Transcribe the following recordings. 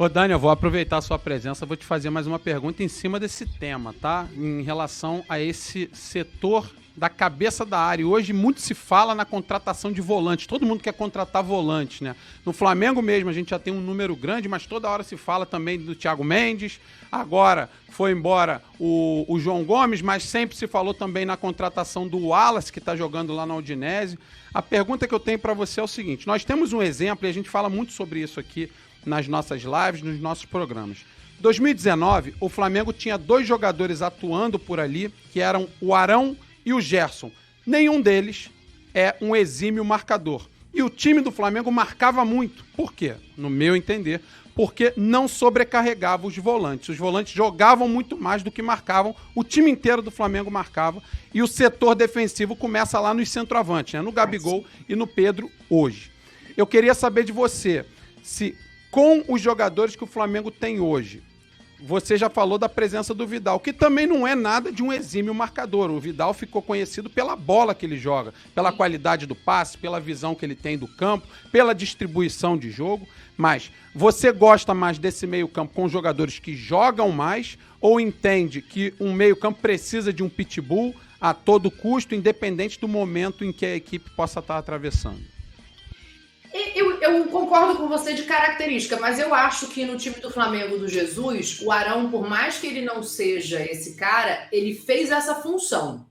Ô, Dani, eu vou aproveitar a sua presença, vou te fazer mais uma pergunta em cima desse tema, tá? Em relação a esse setor da cabeça da área. Hoje muito se fala na contratação de volantes. Todo mundo quer contratar volantes, né? No Flamengo mesmo a gente já tem um número grande, mas toda hora se fala também do Thiago Mendes. Agora foi embora o João Gomes, mas sempre se falou também na contratação do Wallace, que está jogando lá na Udinese. A pergunta que eu tenho para você é o seguinte: nós temos um exemplo, e a gente fala muito sobre isso aqui nas nossas lives, nos nossos programas. 2019, o Flamengo tinha 2 jogadores atuando por ali, que eram o Arão e o Gerson. Nenhum deles é um exímio marcador. E o time do Flamengo marcava muito. Por quê? No meu entender, porque não sobrecarregava os volantes. Os volantes jogavam muito mais do que marcavam. O time inteiro do Flamengo marcava. E o setor defensivo começa lá nos centroavantes, né? No Gabigol e no Pedro hoje. Eu queria saber de você, se com os jogadores que o Flamengo tem hoje, você já falou da presença do Vidal, que também não é nada de um exímio marcador. O Vidal ficou conhecido pela bola que ele joga, pela qualidade do passe, pela visão que ele tem do campo, pela distribuição de jogo. Mas você gosta mais desse meio-campo com jogadores que jogam mais ou entende que um meio-campo precisa de um pitbull a todo custo, independente do momento em que a equipe possa estar atravessando? Eu concordo com você de característica, mas eu acho que no time do Flamengo do Jesus, o Arão, por mais que ele não seja esse cara, ele fez essa função.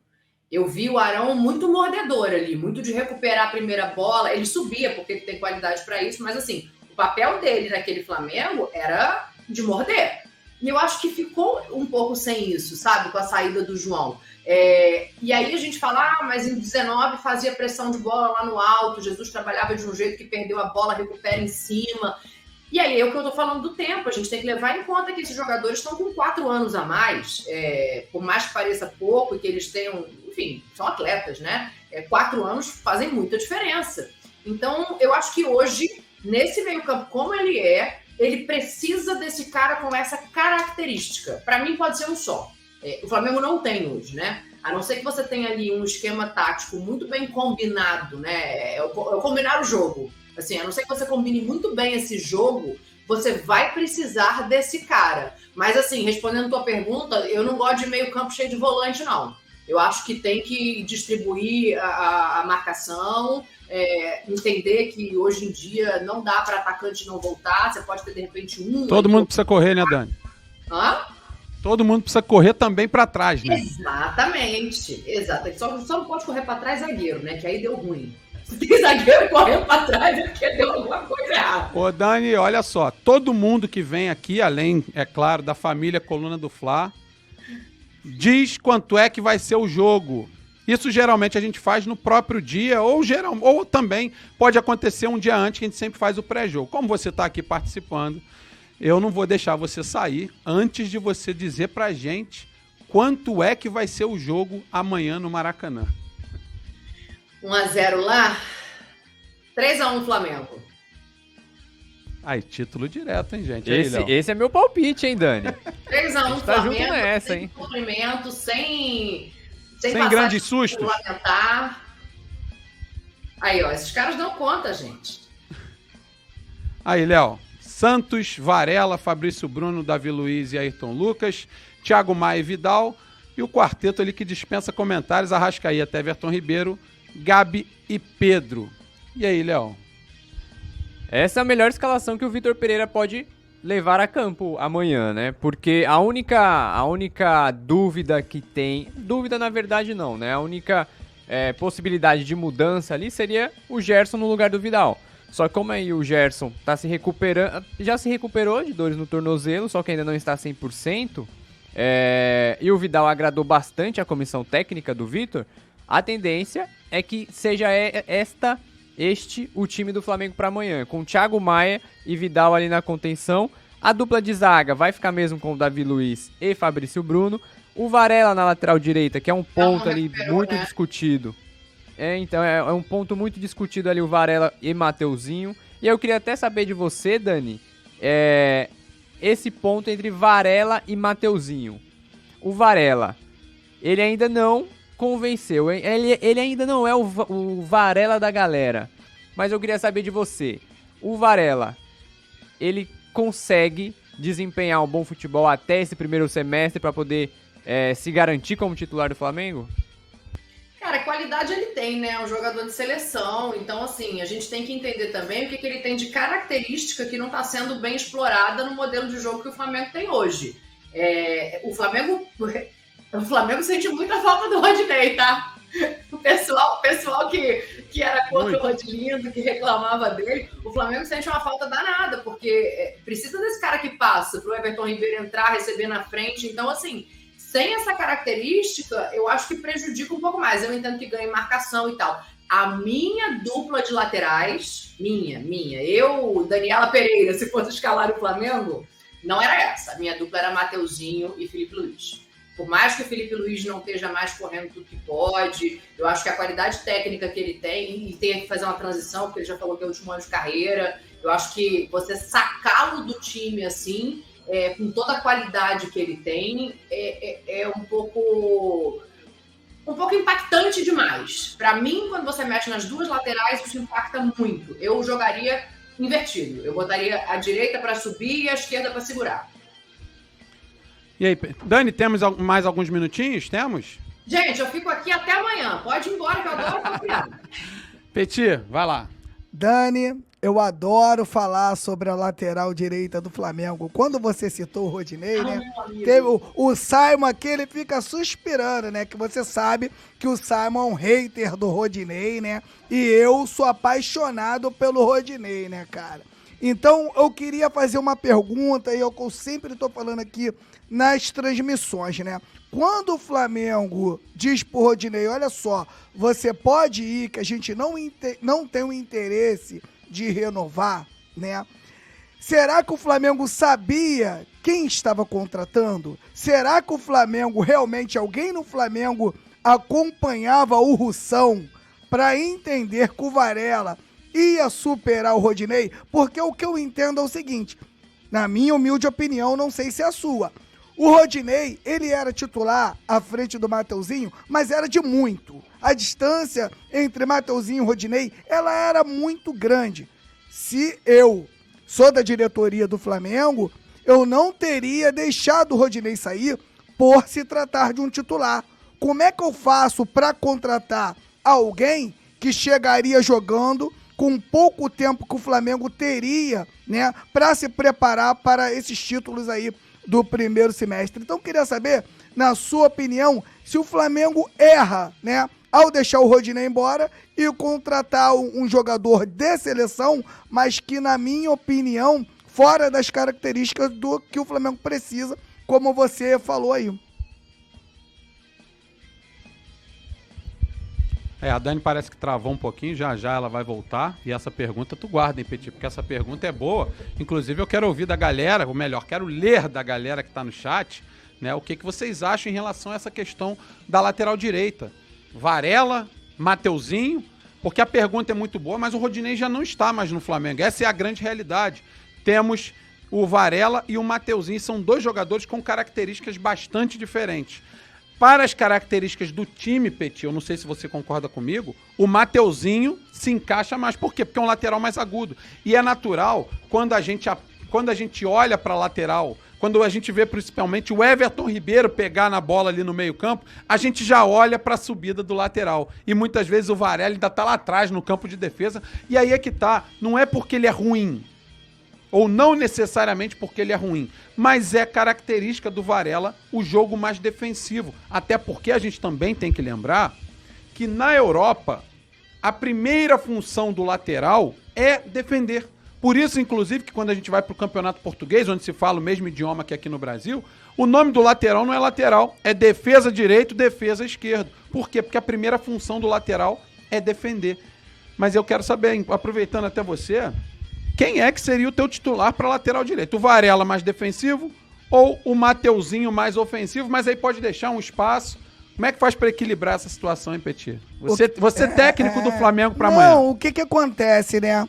Eu vi o Arão muito mordedor ali, muito de recuperar a primeira bola. Ele subia, porque ele tem qualidade para isso, mas assim, o papel dele naquele Flamengo era de morder. E eu acho que ficou um pouco sem isso, sabe? Com a saída do João. E aí a gente fala, mas em 19 fazia pressão de bola lá no alto, Jesus trabalhava de um jeito que perdeu a bola, recupera em cima. E aí é o que eu tô falando do tempo, a gente tem que levar em conta que esses jogadores estão com 4 anos a mais, por mais que pareça pouco e que eles tenham, enfim, são atletas, né? 4 anos fazem muita diferença. Então, eu acho que hoje, nesse meio-campo como ele precisa desse cara com essa característica. Para mim, pode ser um só. O Flamengo não tem hoje, né? A não ser que você tenha ali um esquema tático muito bem combinado, né? É o combinar o jogo. Assim, a não ser que você combine muito bem esse jogo, você vai precisar desse cara. Mas, assim, respondendo a tua pergunta, eu não gosto de meio campo cheio de volante, não. Eu acho que tem que distribuir a marcação, entender que hoje em dia não dá para atacante não voltar, você pode ter, de repente, Todo mundo precisa correr, né, Dani? Hã? Todo mundo precisa correr também para trás, né? Exatamente. Só não pode correr para trás zagueiro, né? Que aí deu ruim. Se tem zagueiro correndo para trás é porque deu alguma coisa errada. Ô, Dani, olha só. Todo mundo que vem aqui, além, é claro, da família Coluna do Fla, diz quanto é que vai ser o jogo. Isso geralmente a gente faz no próprio dia, ou também pode acontecer um dia antes, que a gente sempre faz o pré-jogo. Como você está aqui participando, eu não vou deixar você sair antes de você dizer pra gente quanto é que vai ser o jogo amanhã no Maracanã. 1-0 lá, 3-1 Flamengo. Aí, título direto, hein, gente? Esse é meu palpite, hein, Dani? 3-1 tá Flamengo, junto nessa, sem sofrimento, sem grandes sustos. Lamentar. Aí, ó, esses caras dão conta, gente. Aí, Léo. Santos, Varela, Fabrício Bruno, Davi Luiz e Ayrton Lucas, Thiago Maia e Vidal, e o quarteto ali que dispensa comentários, Arrascaeta, Everton Ribeiro, Gabi e Pedro. E aí, Léo? Essa é a melhor escalação que o Vitor Pereira pode levar a campo amanhã, né? Porque a única dúvida que tem... Dúvida, na verdade, não, né? A única possibilidade de mudança ali seria o Gerson no lugar do Vidal. Só que como aí o Gerson tá se recuperando, já se recuperou de dores no tornozelo, só que ainda não está 100%, e o Vidal agradou bastante a comissão técnica do Vitor, a tendência é que seja este o time do Flamengo para amanhã, com Thiago Maia e Vidal ali na contenção. A dupla de zaga vai ficar mesmo com o Davi Luiz e Fabrício Bruno. O Varela na lateral direita, que é um ponto ali muito discutido. Então é um ponto muito discutido ali o Varela e Mateuzinho. E eu queria até saber de você, Dani, esse ponto entre Varela e Mateuzinho. O Varela, ele ainda não convenceu, ele ainda não é o Varela da galera. Mas eu queria saber de você, o Varela, ele consegue desempenhar um bom futebol até esse primeiro semestre para poder se garantir como titular do Flamengo? Cara, qualidade ele tem, né? É um jogador de seleção. Então, assim, a gente tem que entender também o que ele tem de característica que não está sendo bem explorada no modelo de jogo que o Flamengo tem hoje. O Flamengo sente muita falta do Rodinei, tá? O pessoal que era contra o Rodilindo, que reclamava dele, o Flamengo sente uma falta danada, porque precisa desse cara que passa para o Everton Ribeiro entrar, receber na frente. Então, assim, sem essa característica, eu acho que prejudica um pouco mais. Eu entendo que ganha em marcação e tal. A minha dupla de laterais, eu, Daniela Pereira, se fosse escalar o Flamengo, não era essa. A minha dupla era Mateuzinho e Felipe Luiz. Por mais que o Felipe Luiz não esteja mais correndo tudo que pode, eu acho que a qualidade técnica que ele tem, e tem que fazer uma transição, porque ele já falou que é o último ano de carreira, eu acho que você sacá-lo do time assim, com toda a qualidade que ele tem, é um pouco impactante demais. Para mim, quando você mexe nas duas laterais, isso impacta muito. Eu jogaria invertido. Eu botaria a direita para subir e a esquerda para segurar. E aí, Dani, temos mais alguns minutinhos? Temos? Gente, eu fico aqui até amanhã. Pode ir embora, que eu adoro confiar. Petit, vai lá. Dani, eu adoro falar sobre a lateral direita do Flamengo. Quando você citou o Rodinei, né? Teve o Simon aqui, ele fica suspirando, né? Que você sabe que o Simon é um hater do Rodinei, né? E eu sou apaixonado pelo Rodinei, né, cara? Então, eu queria fazer uma pergunta, e eu sempre tô falando aqui nas transmissões, né? Quando o Flamengo diz pro Rodinei, olha só, você pode ir, que a gente não tem o interesse de renovar, né? Será que o Flamengo sabia quem estava contratando? Será que o Flamengo, realmente, alguém no Flamengo acompanhava o Russão para entender que o Varela ia superar o Rodinei? Porque o que eu entendo é o seguinte, na minha humilde opinião, não sei se é a sua, o Rodinei, ele era titular à frente do Mateuzinho, mas era de muito. A distância entre Mateuzinho e Rodinei, ela era muito grande. Se eu sou da diretoria do Flamengo, eu não teria deixado o Rodinei sair por se tratar de um titular. Como é que eu faço para contratar alguém que chegaria jogando com pouco tempo que o Flamengo teria, né, para se preparar para esses títulos aí do primeiro semestre? Então, eu queria saber, na sua opinião, se o Flamengo erra, né, ao deixar o Rodinei embora e contratar um jogador de seleção, mas que, na minha opinião, fora das características do que o Flamengo precisa, como você falou aí. A Dani parece que travou um pouquinho, já ela vai voltar. E essa pergunta tu guarda, hein, Petit? Porque essa pergunta é boa. Inclusive, eu quero ouvir da galera, ou melhor, quero ler da galera que tá no chat, né, o que vocês acham em relação a essa questão da lateral direita. Varela, Mateuzinho, porque a pergunta é muito boa, mas o Rodinei já não está mais no Flamengo. Essa é a grande realidade. Temos o Varela e o Mateuzinho, são dois jogadores com características bastante diferentes. Para as características do time, Petit, eu não sei se você concorda comigo, o Mateuzinho se encaixa mais. Por quê? Porque é um lateral mais agudo. E é natural, quando a gente olha para a lateral, quando a gente vê principalmente o Everton Ribeiro pegar na bola ali no meio-campo, a gente já olha para a subida do lateral. E muitas vezes o Varela ainda tá lá atrás no campo de defesa. E aí é que tá. Não é porque ele é ruim, ou não necessariamente porque ele é ruim, mas é característica do Varela o jogo mais defensivo. Até porque a gente também tem que lembrar que na Europa a primeira função do lateral é defender. Por isso, inclusive, que quando a gente vai para o campeonato português, onde se fala o mesmo idioma que aqui no Brasil, o nome do lateral não é lateral, é defesa direito, defesa esquerdo. Por quê? Porque a primeira função do lateral é defender. Mas eu quero saber, aproveitando até você, quem é que seria o teu titular para lateral direito? O Varela mais defensivo ou o Mateuzinho mais ofensivo? Mas aí pode deixar um espaço. Como é que faz para equilibrar essa situação, hein, Petit? Você técnico do Flamengo para amanhã. Não, o que acontece, né?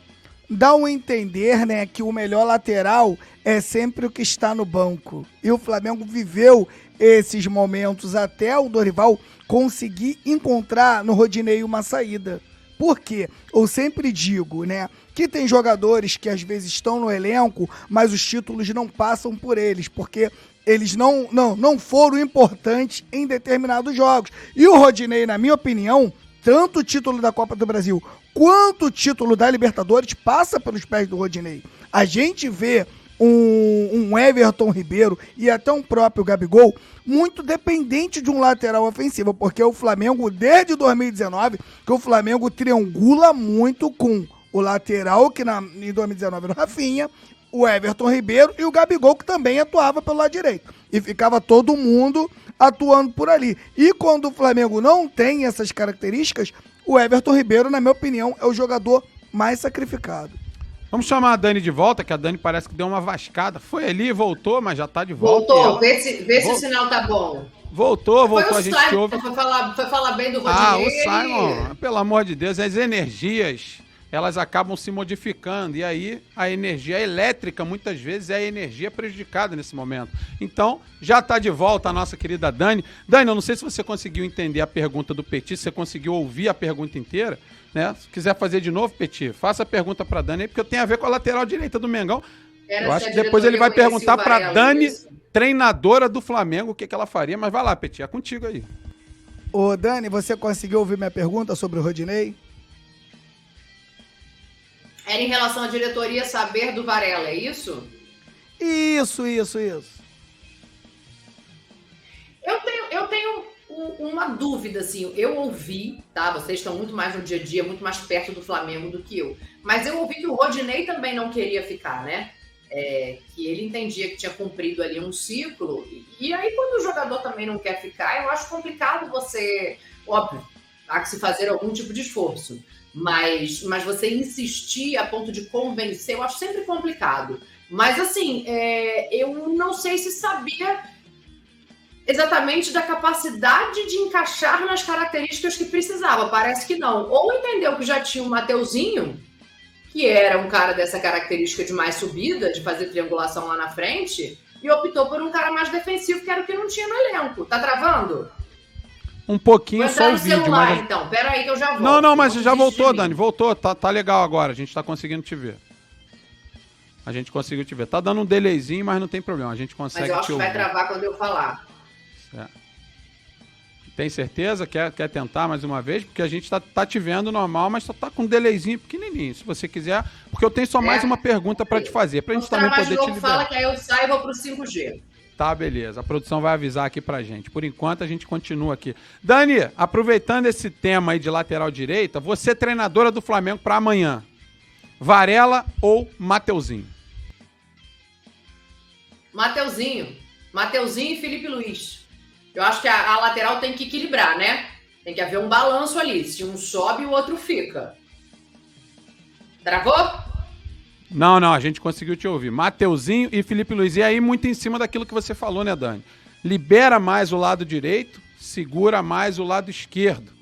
Dá um entender, né, que o melhor lateral é sempre o que está no banco. E o Flamengo viveu esses momentos até o Dorival conseguir encontrar no Rodinei uma saída. Por quê? Eu sempre digo, né, que tem jogadores que às vezes estão no elenco, mas os títulos não passam por eles, porque eles não foram importantes em determinados jogos. E o Rodinei, na minha opinião, tanto o título da Copa do Brasil quanto o título da Libertadores passa pelos pés do Rodinei. A gente vê um Everton Ribeiro e até um próprio Gabigol muito dependente de um lateral ofensivo, porque o Flamengo, desde 2019, que o Flamengo triangula muito com o lateral, que em 2019 era o Rafinha, o Everton Ribeiro e o Gabigol, que também atuava pelo lado direito. E ficava todo mundo atuando por ali. E quando o Flamengo não tem essas características, o Everton Ribeiro, na minha opinião, é o jogador mais sacrificado. Vamos chamar a Dani de volta, que a Dani parece que deu uma vascada. Foi ali e voltou, mas já tá de volta. Voltou, vê se o sinal tá bom. Voltou, a gente Simon, ouve. foi falar bem do Rodinei. O Simon, pelo amor de Deus, as energias, elas acabam se modificando. E aí, a energia elétrica, muitas vezes, é a energia prejudicada nesse momento. Então, já tá de volta a nossa querida Dani. Dani, eu não sei se você conseguiu entender a pergunta do Petit, se você conseguiu ouvir a pergunta inteira. Né? Se quiser fazer de novo, Petit, faça a pergunta para Dani aí, porque eu tenho a ver com a lateral direita do Mengão. Eu acho que depois ele vai perguntar para Dani, treinadora do Flamengo, o que ela faria. Mas vai lá, Petit, é contigo aí. Ô, Dani, você conseguiu ouvir minha pergunta sobre o Rodinei? Era em relação à diretoria saber do Varela, é isso? Isso. Eu tenho uma dúvida, assim, eu ouvi, tá? Vocês estão muito mais no dia a dia, muito mais perto do Flamengo do que eu. Mas eu ouvi que o Rodinei também não queria ficar, né? Que ele entendia que tinha cumprido ali um ciclo. E aí, quando o jogador também não quer ficar, eu acho complicado você... Óbvio, há que se fazer algum tipo de esforço. Mas você insistir a ponto de convencer, eu acho sempre complicado. Mas, assim, eu não sei se sabia exatamente da capacidade de encaixar nas características que precisava. Parece que não. Ou entendeu que já tinha o Mateuzinho, que era um cara dessa característica de mais subida, de fazer triangulação lá na frente, e optou por um cara mais defensivo, que era o que não tinha no elenco. Tá travando? Um pouquinho só o vídeo. Celular, mas... então. Pera aí que eu já volto. Não, mas já voltou, Dani. Voltou. Tá legal agora. A gente tá conseguindo te ver. A gente conseguiu te ver. Tá dando um delayzinho, mas não tem problema. A gente consegue te ouvir. Mas eu acho que vai travar quando eu falar. Tem certeza? Quer tentar mais uma vez? Porque a gente tá te vendo normal, mas só tá com um delayzinho pequenininho. Se você quiser, porque eu tenho só mais uma pergunta pra te fazer, pra gente também poder te liberar. Fala que aí eu saio e vou pro 5G. Tá, beleza. A produção vai avisar aqui pra gente. Por enquanto, a gente continua aqui. Dani, aproveitando esse tema aí de lateral direita, você é treinadora do Flamengo pra amanhã. Varela ou Mateuzinho? Mateuzinho e Felipe Luiz. Eu acho que a lateral tem que equilibrar, né? Tem que haver um balanço ali. Se um sobe, o outro fica. Travou? Não, a gente conseguiu te ouvir. Mateuzinho e Felipe Luiz. E aí, muito em cima daquilo que você falou, né, Dani? Libera mais o lado direito, segura mais o lado esquerdo.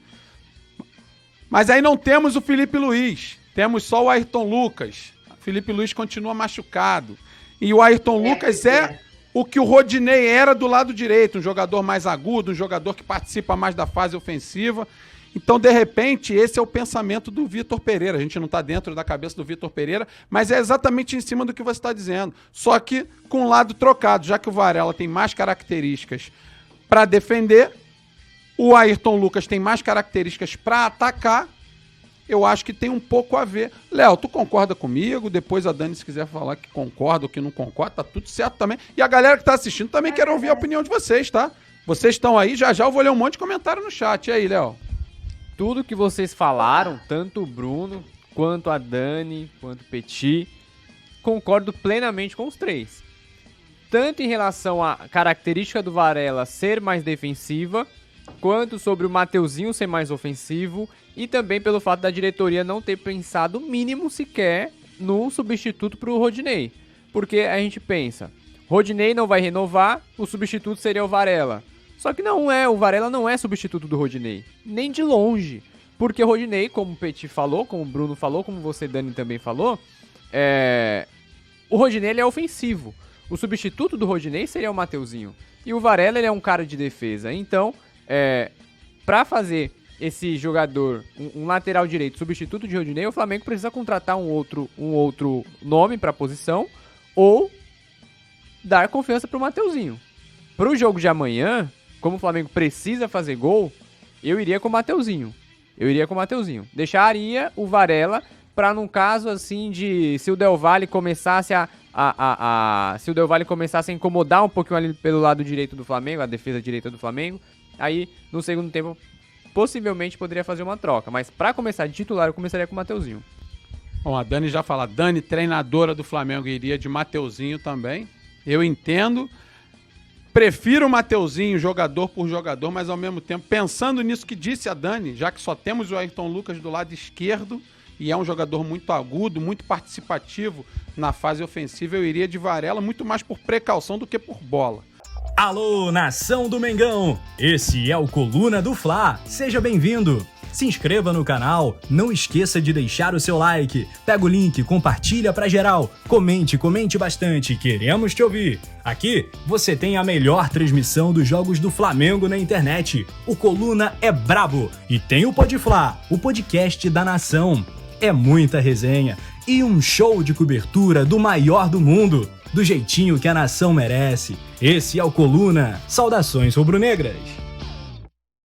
Mas aí não temos o Felipe Luiz. Temos só o Ayrton Lucas. O Felipe Luiz continua machucado. E o Ayrton Lucas é o que o Rodinei era do lado direito, um jogador mais agudo, um jogador que participa mais da fase ofensiva. Então, de repente, esse é o pensamento do Vitor Pereira. A gente não está dentro da cabeça do Vitor Pereira, mas é exatamente em cima do que você está dizendo. Só que com o lado trocado, já que o Varela tem mais características para defender, o Ayrton Lucas tem mais características para atacar, eu acho que tem um pouco a ver. Léo, tu concorda comigo? Depois a Dani, se quiser falar que concorda ou que não concorda, tá tudo certo também. E a galera que tá assistindo também quer ouvir a opinião de vocês, tá? Vocês estão aí, já eu vou ler um monte de comentário no chat. E aí, Léo? Tudo que vocês falaram, tanto o Bruno, quanto a Dani, quanto o Petit, concordo plenamente com os três. Tanto em relação à característica do Varela ser mais defensiva, quanto sobre o Mateuzinho ser mais ofensivo, e também pelo fato da diretoria não ter pensado o mínimo sequer no substituto para o Rodinei. Porque a gente pensa, Rodinei não vai renovar, o substituto seria o Varela. Só que o Varela não é substituto do Rodinei, nem de longe. Porque o Rodinei, como o Petit falou, como o Bruno falou, como você, Dani, também falou, o Rodinei ele é ofensivo. O substituto do Rodinei seria o Mateuzinho. E o Varela ele é um cara de defesa. Então, para fazer esse jogador, um lateral direito substituto de Rodinei, o Flamengo precisa contratar um outro nome para a posição ou dar confiança para o Mateuzinho. Para o jogo de amanhã, como o Flamengo precisa fazer gol, eu iria com o Mateuzinho. Deixaria o Varela para num caso assim de se o Del Valle começasse se o Del Valle começasse a incomodar um pouquinho ali pelo lado direito do Flamengo, a defesa direita do Flamengo, aí no segundo tempo possivelmente poderia fazer uma troca, mas para começar de titular eu começaria com o Mateuzinho. Bom, a Dani já fala, Dani, treinadora do Flamengo, iria de Mateuzinho também. Eu entendo. Prefiro o Mateuzinho jogador por jogador, mas ao mesmo tempo, pensando nisso que disse a Dani, já que só temos o Ayrton Lucas do lado esquerdo e é um jogador muito agudo, muito participativo na fase ofensiva, eu iria de Varela muito mais por precaução do que por bola. Alô, nação do Mengão! Esse é o Coluna do Fla. Seja bem-vindo! Se inscreva no canal, não esqueça de deixar o seu like, pega o link, compartilha pra geral, comente bastante, queremos te ouvir. Aqui você tem a melhor transmissão dos jogos do Flamengo na internet. O Coluna é brabo e tem o Pod Fla, o podcast da nação. É muita resenha e um show de cobertura do maior do mundo, do jeitinho que a nação merece. Esse é o Coluna. Saudações rubro-negras!